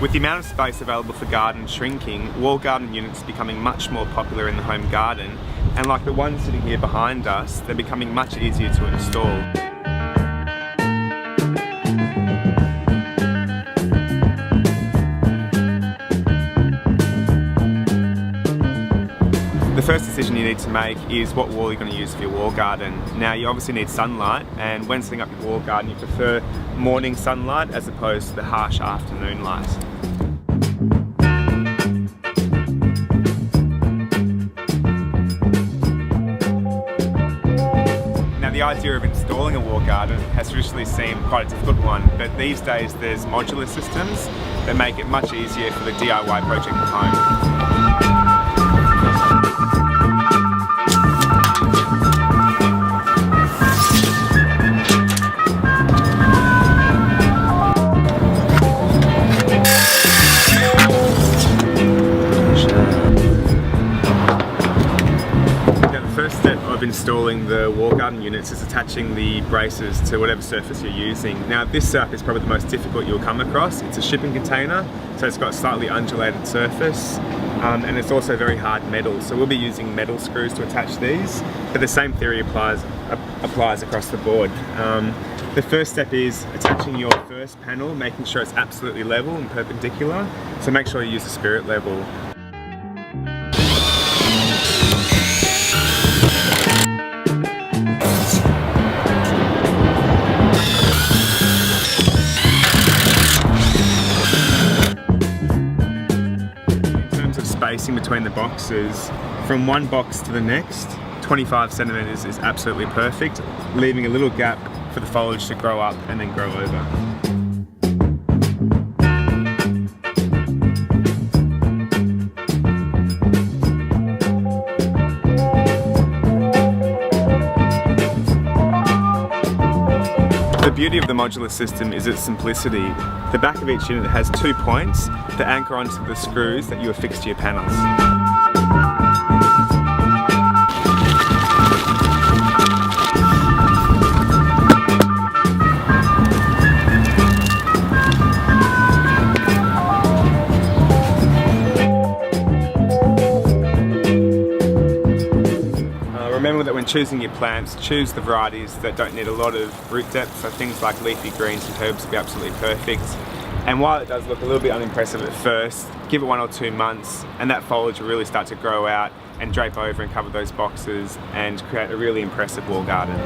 With the amount of space available for garden shrinking, wall garden units are becoming much more popular in the home garden, and like the one sitting here behind us, they're becoming much easier to install. The first decision you need to make is what wall you're going to use for your wall garden. Now you obviously need sunlight, and when setting up your wall garden you prefer morning sunlight as opposed to the harsh afternoon light. Now the idea of installing a wall garden has traditionally seemed quite a difficult one, but these days there's modular systems that make it much easier for the DIY project at home. Installing the wall garden units is attaching the braces to whatever surface you're using. Now this setup is probably the most difficult you'll come across. It's a shipping container, so it's got a slightly undulated surface, and it's also very hard metal, so we'll be using metal screws to attach these, but the same theory applies across the board. The first step is attaching your first panel, making sure it's absolutely level and perpendicular, so make sure you use the spirit level. Spacing between the boxes, from one box to the next, 25 centimeters is absolutely perfect, leaving a little gap for the foliage to grow up and then grow over. The beauty of the modular system is its simplicity. The back of each unit has 2 points that anchor onto the screws that you affix to your panels. Remember that when choosing your plants, choose the varieties that don't need a lot of root depth, so things like leafy greens and herbs will be absolutely perfect. And while it does look a little bit unimpressive at first, give it 1 or 2 months and that foliage will really start to grow out and drape over and cover those boxes and create a really impressive wall garden.